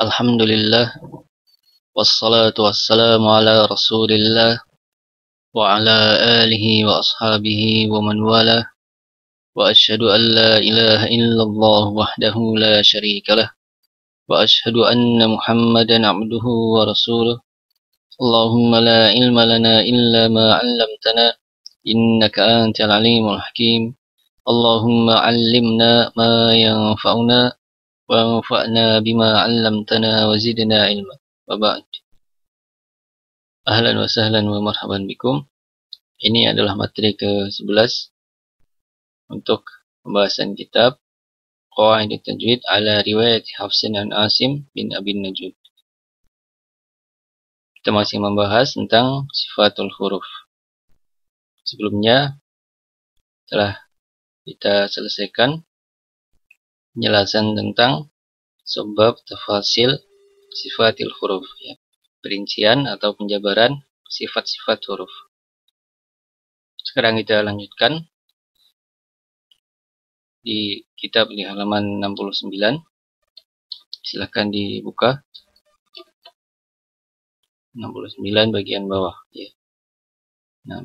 Alhamdulillah, wassalatu wassalamu ala rasulillah, wa ala alihi wa ashabihi wa man wala, wa ashhadu an la ilaha illallah wahdahu la sharika lah, wa ashhadu anna muhammadan abduhu wa rasuluh. Allahumma la ilma lana illa ma 'allamtana, innaka antal alimul hakim. Allahumma 'allimna ma yanfa'una wanfa'na bima 'allamtana wa zidna ilma. Wa ba'd. Ahlan wa sahlan wa marhaban bikum. Ini adalah materi ke-11 untuk pembahasan kitab Qawaidut Tajwid ala riwayat Hafsin an Asim bin Abi Najud. Kita masih membahas tentang sifatul huruf. Sebelumnya telah kita selesaikan penjelasan tentang sebab tafasil sifatil huruf, ya, perincian atau penjabaran sifat-sifat huruf. Sekarang kita lanjutkan di kitab di halaman 69. Silahkan dibuka 69 bagian bawah, ya. Nah,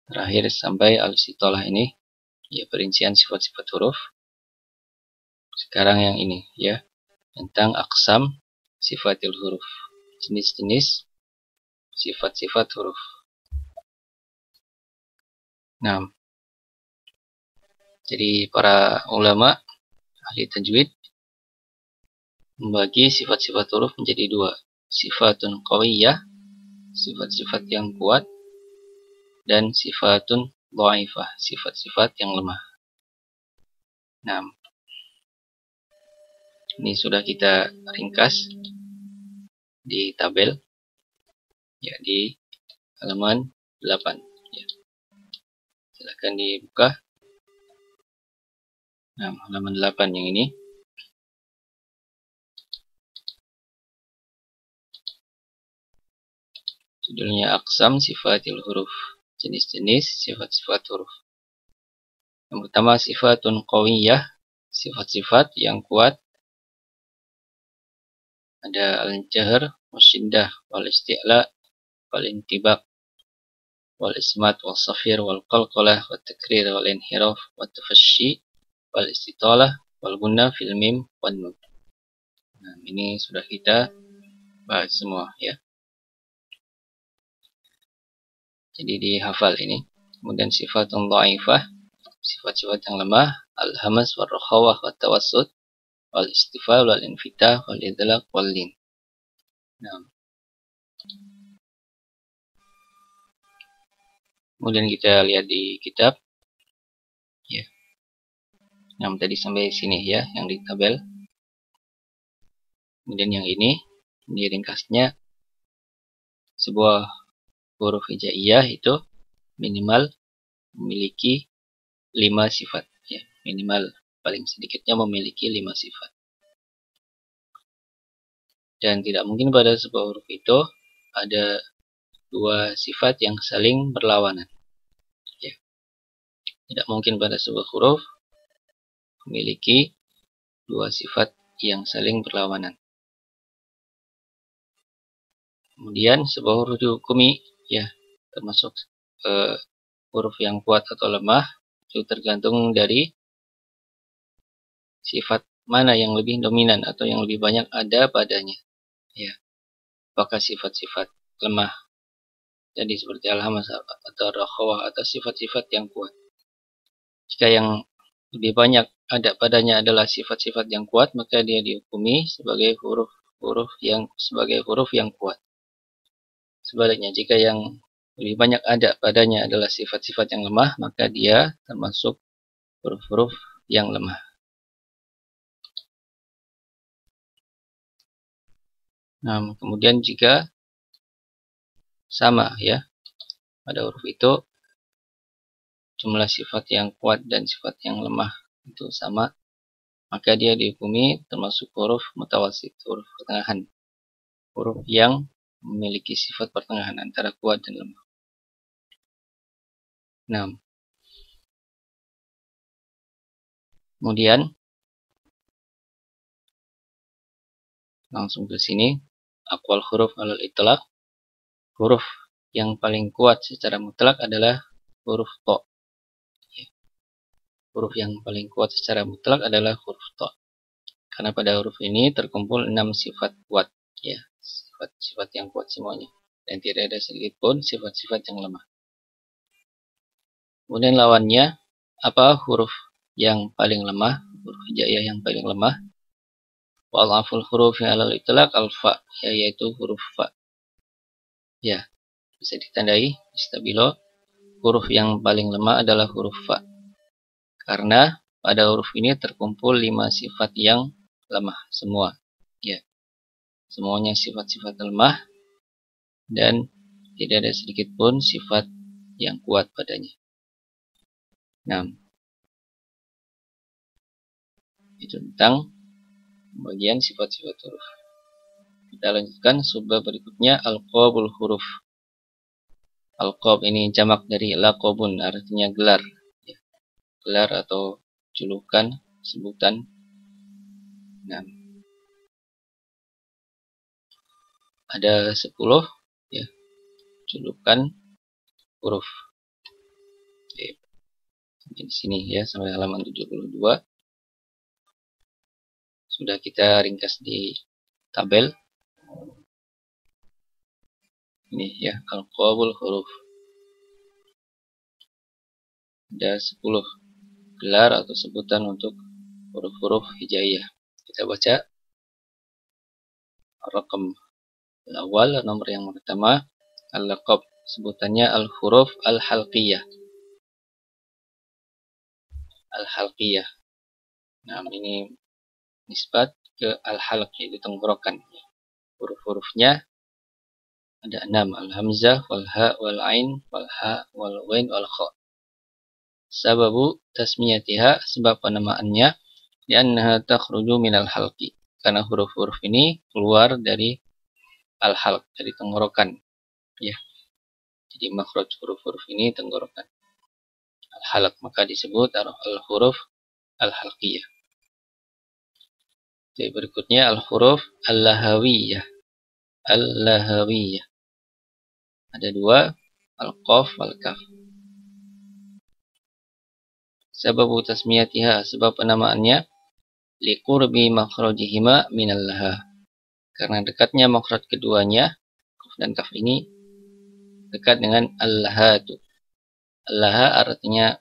terakhir sampai al-istitalah ini, ya, perincian sifat-sifat huruf. Sekarang yang ini, ya, tentang aqsam sifatil huruf, jenis-jenis sifat-sifat huruf. Nah, jadi para ulama ahli tajwid membagi sifat-sifat huruf menjadi dua. Sifatun qawiyah, sifat-sifat yang kuat, dan sifatun dhaifah, sifat-sifat yang lemah. Nah, ini sudah kita ringkas di tabel, ya, di halaman 8, ya. Silahkan dibuka. Nah, halaman 8 yang ini. Judulnya aqsam sifatil huruf, jenis-jenis sifat-sifat huruf. Yang pertama sifatun qawiyah, sifat-sifat yang kuat. Ada al-jahr, wasyiddah, wal-isti'la, wal-intibaq, wal-ismat, wal-safir, wal-qalqalah, wal-takrir, wal-inhiraf, wal-tafasyi, wal-istitalah, wal-gunna fil mim, wal-nun. Nah, ini sudah kita bahas semua, ya. Jadi dihafal ini. Kemudian sifatun dhaifah, sifat-sifat yang lemah, al-hamas, wal-rakhawah, wal-tawassut, wal-istifal, wal-infitah, wal-idlaq, wal-lin. Nah, kemudian kita lihat di kitab, ya. Nah, tadi sampai sini, ya, yang di tabel. Kemudian yang ini ringkasnya, sebuah huruf hijaiyah itu minimal memiliki 5 sifat, ya. Minimal paling sedikitnya memiliki 5 sifat. Dan tidak mungkin pada sebuah huruf itu ada 2 sifat yang saling berlawanan, ya. Tidak mungkin pada sebuah huruf memiliki 2 sifat yang saling berlawanan. Kemudian sebuah huruf dihukumi, ya, termasuk huruf yang kuat atau lemah, itu tergantung dari sifat mana yang lebih dominan atau yang lebih banyak ada padanya, ya. Apakah sifat-sifat lemah, jadi seperti al-hamzah atau rakhawah, atau sifat-sifat yang kuat. Jika yang lebih banyak ada padanya adalah sifat-sifat yang kuat, maka dia dihukumi sebagai huruf yang kuat. Sebaliknya, jika yang lebih banyak ada padanya adalah sifat-sifat yang lemah, maka dia termasuk huruf-huruf yang lemah. Nah, kemudian jika sama, ya, pada huruf itu jumlah sifat yang kuat dan sifat yang lemah itu sama, maka dia dihukumi termasuk huruf mutawasit, huruf pertengahan, huruf yang memiliki sifat pertengahan antara kuat dan lemah. Nah, kemudian Langsung ke sini. Aqwal huruf alal itlaq. Huruf yang paling kuat secara mutlak adalah huruf ta. Huruf yang paling kuat secara mutlak adalah huruf ta. Karena pada huruf ini terkumpul 6 sifat kuat, ya, sifat-sifat yang kuat semuanya, dan tidak ada sedikit pun sifat-sifat yang lemah. Kemudian lawannya, apa huruf yang paling lemah? Huruf hijaiyah yang paling lemah. Wa'alaful huruf yang alal itlaq al-fa, yaitu huruf fa. Ya, bisa ditandai di stabilo. Huruf yang paling lemah adalah huruf fa. Karena pada huruf ini terkumpul 5 sifat yang lemah semua. Ya, semuanya sifat-sifat lemah dan tidak ada sedikit pun sifat yang kuat padanya. Nah, itu tentang bagian sifat-sifat huruf. Kita lanjutkan subbab berikutnya, alqabul huruf. Alqab ini jamak dari laqabun, artinya gelar. Ya, gelar atau julukan, sebutan. Nah, ada 10 ya, julukan huruf. Oke. Di sini ya sampai halaman 72. Sudah kita ringkas di tabel. Ini ya, alqabul huruf. Ada 10 gelar atau sebutan untuk huruf-huruf hijaiyah. Kita baca rakam awal, nomor yang pertama, al-laqab, sebutannya al-huruf al-halqiyah. Al-halqiyah. Nah, ini nisbat ke al-halq, yaitu tenggorokan. Huruf-hurufnya ada 6, al-hamzah, wal-ha, wal-ain, wal-ha, wal-wain, wal-kha. Sababu tasmiyatiha, sebab penamaannya, li'annaha takhruju minal halqi, karena huruf-huruf ini keluar dari al-halq, dari tenggorokan. Ya. Jadi makhraj huruf-huruf ini tenggorokan. Al-halq, maka disebut al-huruf al-halqiyah. Jadi berikutnya al-huruf al-lahawiyah. Al-lahawiyah. Ada 2, al-qaf, al-kaf. Sababu tasmiyatiha, sebab penamaannya, liqurbi makhrajihima minal laha, karena dekatnya makhraj keduanya, qaf dan kaf ini dekat dengan al-lahatu. Al-laha artinya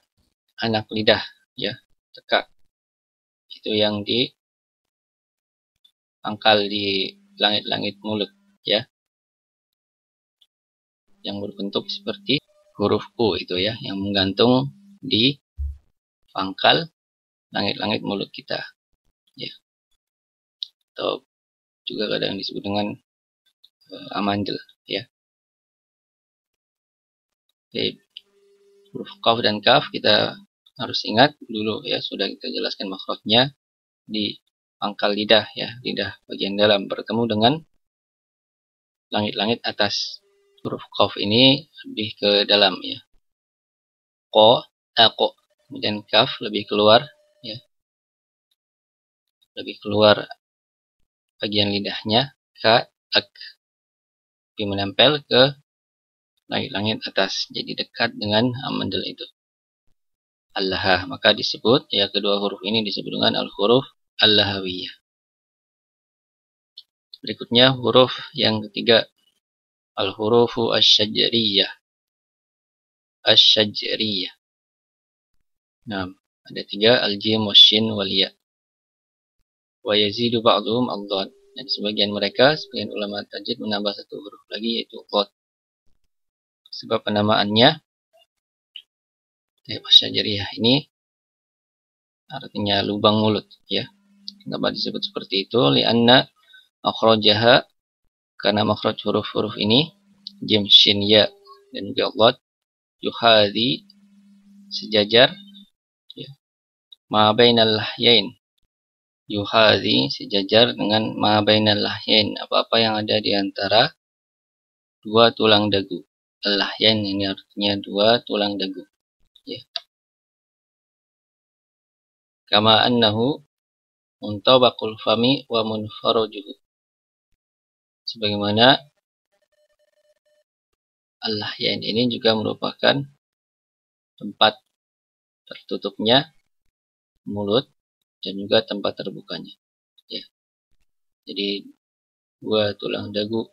anak lidah, ya, tekak. Itu yang diangkal di langit-langit mulut, ya, yang berbentuk seperti huruf U itu ya, yang menggantung di pangkal langit-langit mulut kita, ya, atau juga kadang disebut dengan amandel, ya. Jadi huruf qaf dan kaf kita harus ingat dulu ya, sudah kita jelaskan makhrajnya di pangkal lidah, ya, lidah bagian dalam bertemu dengan langit-langit atas. Huruf qaf ini lebih ke dalam, ya, ko, ako, kemudian kaf lebih keluar, ya, lebih keluar bagian lidahnya, ka, ak, lebih menempel ke langit-langit atas, jadi dekat dengan amandel itu, al-laha, maka disebut, ya, kedua huruf ini disebut dengan al-huruf al-lahawiyah. Berikutnya huruf yang ketiga, al-hurufu asy-syajriyah. Asy-syajriyah. Nah, ada 3, al-jim, wasyin, wal ya. Wa yazidu ba'dhum ad-dhad. Dan sebagian mereka, sebagian ulama tajwid menambah 1 huruf lagi, yaitu dhad. Sebab penamaannya, asy-syajriyah ini artinya lubang mulut, ya. Kenapa disebut seperti itu? Li'anna makhrajaha, karena makhraj huruf-huruf ini, jim, shin, ya, dan juga dhad, yuhadhi, sejajar, ya, ma bainal lahyain, yuhadhi, sejajar dengan ma bainal lahyain, apa-apa yang ada di antara 2 tulang dagu. Al-lahyain ini artinya 2 tulang dagu, ya. Kama annahu muntabaqul fami wa munfarajuhu, Sebagaimana al-lahyain ini juga merupakan tempat tertutupnya mulut dan juga tempat terbukanya. Ya. Jadi dua tulang dagu.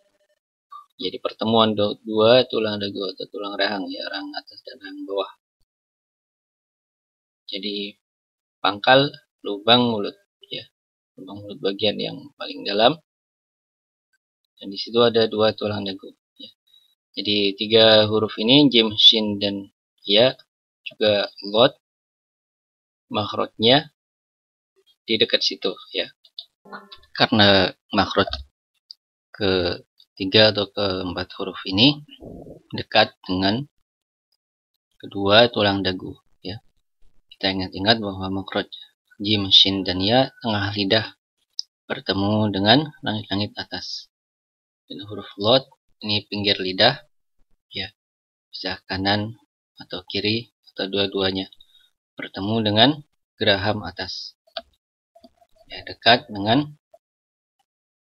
Jadi pertemuan dua tulang dagu atau tulang rahang, ya, rahang atas dan rahang bawah. Jadi pangkal lubang mulut, ya, lubang mulut bagian yang paling dalam. Dan di situ ada dua tulang dagu. Ya. Jadi tiga huruf ini jim, shin, dan ya, juga lot, makhrajnya di dekat situ, ya. Karena makhraj ketiga atau keempat huruf ini dekat dengan kedua tulang dagu, ya. Kita ingat-ingat bahwa makhraj jim, shin, dan ya tengah lidah bertemu dengan langit-langit atas. Dan huruf lot ini pinggir lidah, ya, bisa kanan atau kiri atau dua-duanya, bertemu dengan geraham atas, ya, dekat dengan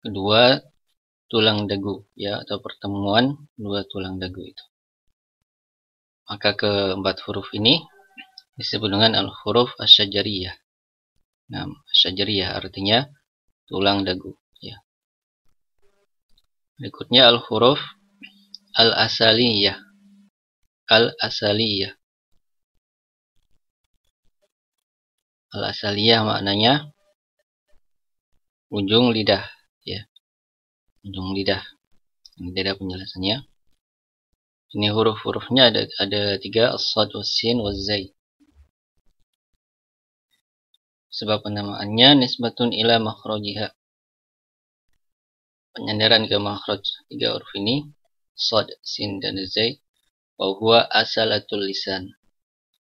kedua tulang dagu, ya, atau pertemuan dua tulang dagu itu. Maka keempat huruf ini disebut dengan al-huruf asy-syajariyah. Nah, asy-syajariyah artinya tulang dagu, ya. Berikutnya al-huruf al-asaliyah. Al-asaliyah. Al-asaliyah maknanya ujung lidah, ya. Ujung lidah. Ini tidak ada penjelasannya. Ini huruf-hurufnya ada tiga, as-sad, was-sin, waz-zai. Sebab penamaannya nisbatun ila makhrajiha. Penyandaran ke makhraj tiga huruf ini, sad, sin, dan zai, wa huwa asalatul lisan,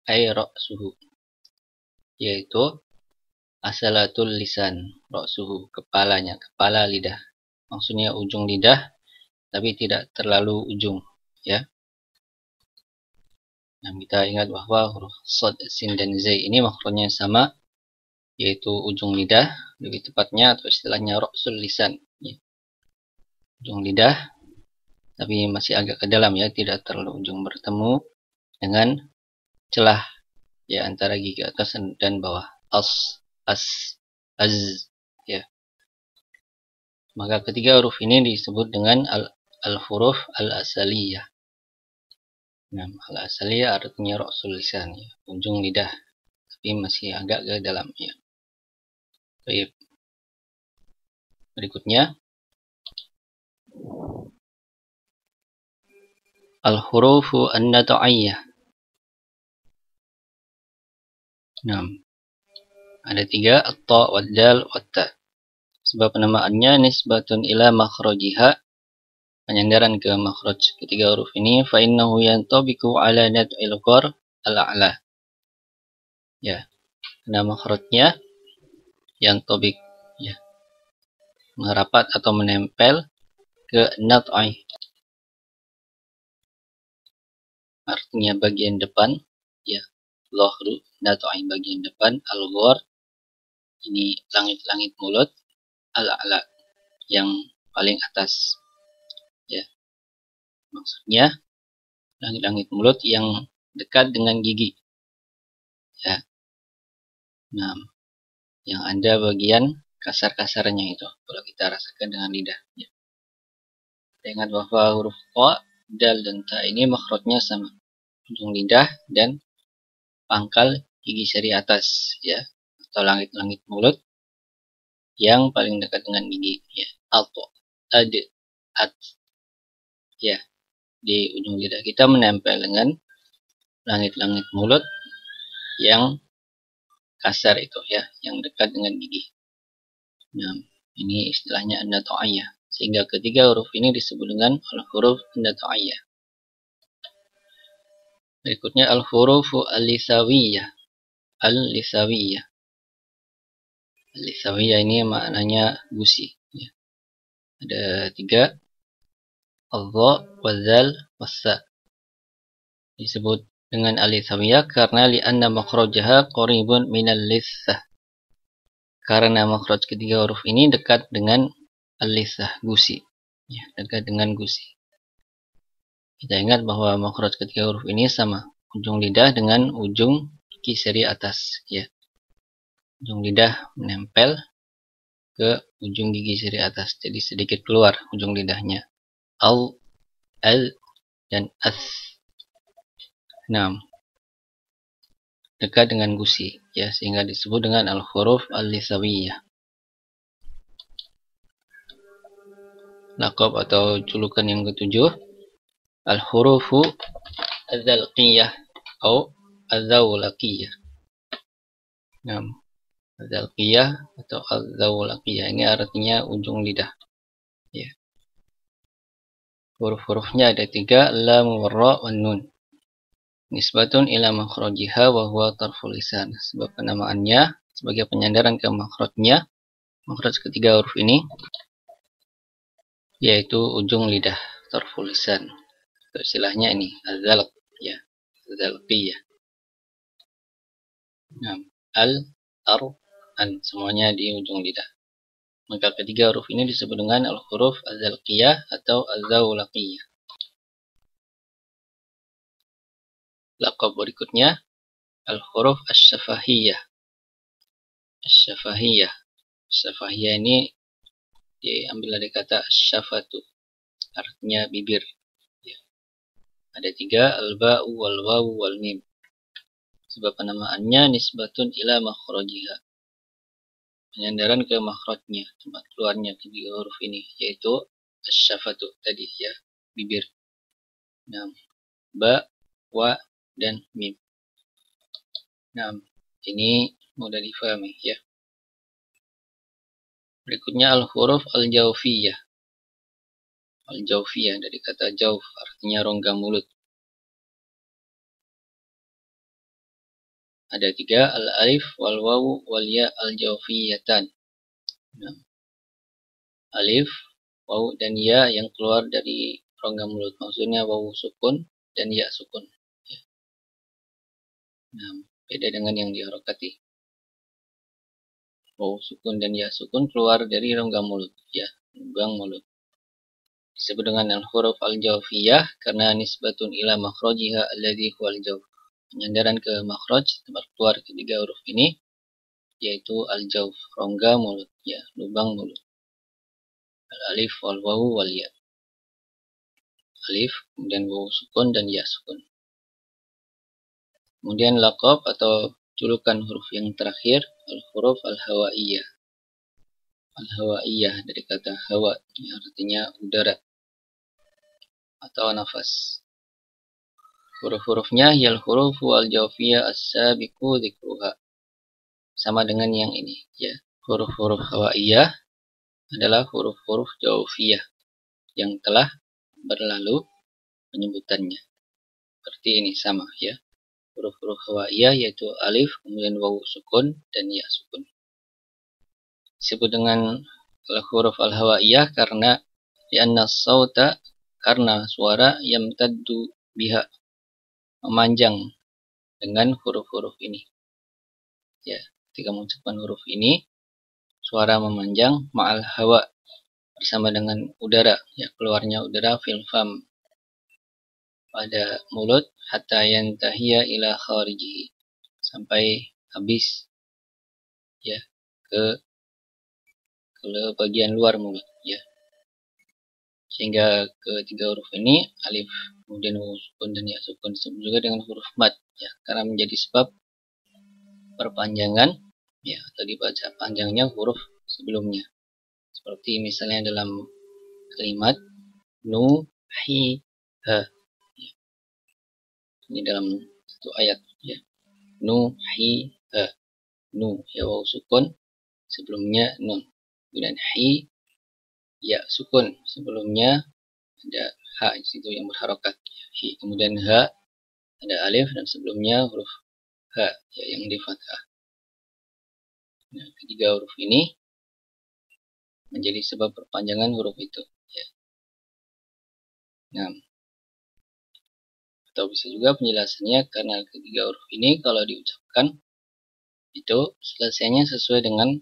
ay ra'suhu, yaitu asalatul lisan, ra'suhu, kepalanya, kepala lidah. Maksudnya ujung lidah, tapi tidak terlalu ujung, ya. Nah, kita ingat bahwa huruf sad, sin, dan zai ini makhrajnya sama, yaitu ujung lidah, lebih tepatnya atau istilahnya ra'sul lisan, ya. Ujung lidah, tapi masih agak ke dalam, ya, tidak terlalu ujung, bertemu dengan celah, ya, antara gigi atas dan bawah, as, az, ya. Maka ketiga huruf ini disebut dengan al-huruf al-asaliyah. Nah, al-asaliyah artinya ra'sul lisan, ya, ujung lidah, tapi masih agak ke dalam, ya. Baik. Berikutnya al-hurufu an-nata'iyah. Nah, ada tiga, at-ta, wad-dal, wat-ta. Sebab penamaannya nisbatun ila makhrajiha, penyandaran ke makhraj ketiga huruf ini, fa innahu yantabiqu ala nat'il qar al-a'la. Ya, karena makhrajnya yantabiq, ya, merapat atau menempel ke nat'i, artinya bagian depan, ya, dhahru, nat'i bagian depan, al-ghar ini langit-langit mulut, al-a'la yang paling atas, ya. Maksudnya langit-langit mulut yang dekat dengan gigi, ya. Nah, yang ada bagian kasar-kasarnya itu kalau kita rasakan dengan lidah, ya. Kita ingat bahwa huruf ta, dal, dan ta ini makhrajnya sama, ujung lidah dan pangkal gigi seri atas, ya, atau langit-langit mulut yang paling dekat dengan gigi, ya. Alto, ad, at, ya. Di ujung lidah kita menempel dengan langit-langit mulut yang kasar itu, ya, yang dekat dengan gigi. Nah, ini istilahnya an-nata'iyah. Sehingga ketiga huruf ini disebut dengan al-huruf an-nata'iyah. Berikutnya al-hurufu al-lisawiyah. Al-lisawiyah. Al-lisawiyah ini maknanya gusi, ya. Ada tiga, al-dha, wal-zal, was-sa. Disebut dengan al-lisawiyah karena li'anna makhrajaha qaribun minal lissah. Karena makhraj ketiga huruf ini dekat dengan al-lissah, gusi. ya, dekat dengan gusi. Kita ingat bahwa makhraj ketiga huruf ini sama, ujung lidah dengan ujung gigi seri atas, ya. Ujung lidah menempel ke ujung gigi seri atas, jadi sedikit keluar ujung lidahnya. Al, dan as. Nah, dekat dengan gusi, ya, sehingga disebut dengan al-huruf al-lisawiyah. Laqab atau julukan yang ketujuh, al-hurufu az-zalqiyah atau az-zawlaqiyah. Nah, az-zalqiyah atau az-zawlaqiyah ini artinya ujung lidah, ya. Huruf-hurufnya ada 3, lam, ra, wan nun. Nisbatun ila makhrajiha wa huwa tarful lisan. Sebab penamaannya sebagai penyandaran ke makhrajnya, makhraj ketiga huruf ini yaitu ujung lidah, tarful lisan. Istilahnya ini az-zalq, ya, az-zalqiyah. Nah, al, ar, an, semuanya di ujung lidah. Maka ketiga huruf ini disebut dengan al-huruf az-zalqiyah atau az-zawlaqiyah. Laqab berikutnya al-huruf asy-syafahiyah. Asy-syafahiyah. Syafahiyah ini diambil dari kata syafatu, artinya bibir, ya. Ada 3, al-ba'u wal wawu wal mim. Sebab penamaannya nisbatun ila makhrajiha, penyandaran ke makhrajnya, tempat keluarnya ketiga huruf ini, yaitu asy-syafatu tadi, ya, bibir. Nah, ba, wa, dan mim. Nah, ini mudah difahami, ya. Berikutnya al-huruf al-jawfiyah. Al-jawfiyah dari kata jawf, artinya rongga mulut. Ada 3, al-alif wal wawu wal ya al-jawfiyatan. Nah, alif, wawu, dan ya yang keluar dari rongga mulut. Maksudnya wawu sukun dan ya sukun, ya. Nah, beda dengan yang diharokati. Wawu sukun dan ya sukun keluar dari rongga mulut, ya, lubang mulut. Disebut dengan al-huruf al-jawfiyah karena nisbatun ila makhrajiha alladhi huwal jawf. Penyandaran ke makhraj, tempat keluar ketiga huruf ini, yaitu al-jawf, rongga mulut, ya, lubang mulut. Al-alif wal wawu wal ya. Alif, kemudian wawu sukun dan ya sukun. Kemudian laqab atau julukan huruf yang terakhir, al-huruf al-hawaiyah. Al-hawaiyah dari kata hawa, yang artinya udara atau nafas. Huruf-hurufnya yal hurufu al-jawfiyah as-sabiqu dzikruha. Sama dengan yang ini, ya. Huruf-huruf hawaiyah adalah huruf-huruf jawfiyah yang telah berlalu penyebutannya. Seperti ini sama, ya. Huruf-huruf hawaiyah yaitu alif, kemudian wawu sukun dan ya sukun. Disebut dengan huruf al-hawaiyah karena li'anna sauta, karena suara yamtaddu biha, memanjang dengan huruf-huruf ini, ya. Ketika mengucapkan huruf ini, suara memanjang ma'al hawa, bersama dengan udara, ya, keluarnya udara fil fam, pada mulut, hatta yantahiya ila kharijihi, sampai habis, ya, ke bagian luar mulut, ya. Sehingga ketiga huruf ini, alif, kemudian wawu sukun dan ya sukun, disebut juga dengan huruf mad, ya, karena menjadi sebab perpanjangan, ya, atau dibaca panjangnya huruf sebelumnya. Seperti misalnya dalam kalimat nu, hi, ha. Ini dalam satu ayat, ya. Nu, hi, ha. Nu, ya, wawu sukun, sebelumnya nun. Kemudian hi, ya sukun, sebelumnya ada ha di situ yang berharokat, hi. Kemudian ha, ada alif, dan sebelumnya huruf ha, ya, yang di fathah. Nah, ketiga huruf ini menjadi sebab perpanjangan huruf itu, ya. Nah, atau bisa juga penjelasannya karena ketiga huruf ini kalau diucapkan itu selesainya sesuai dengan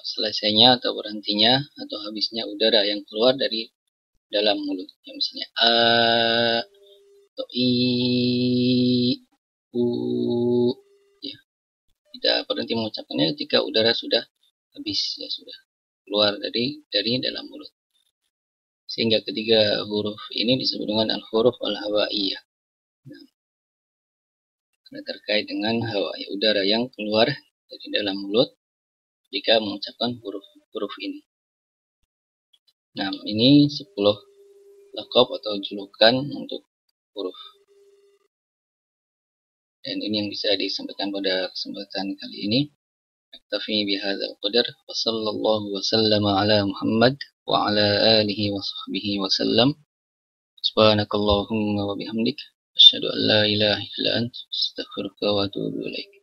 selesainya atau berhentinya atau habisnya udara yang keluar dari dalam mulut. Ya, misalnya a atau i, u. Ya, tidak berhenti mengucapkannya ketika udara sudah habis, ya sudah keluar dari dalam mulut. Sehingga ketiga huruf ini disebut dengan al-huruf al-hawaiyah. Nah, karena terkait dengan hawa, ya, udara yang keluar dari dalam mulut jika mengucapkan huruf ini. Nah, ini 10 lakop atau julukan untuk huruf. Dan ini yang bisa disampaikan pada kesempatan kali ini. Aktafi bihadzal qadar wa sallallahu wa sallama ala Muhammad wa ala alihi wa sahbihi wa sallam. Subhanakallahumma wa bihamdik asyhadu an la ilaha illa anta astaghfiruka wa atubu ilaik.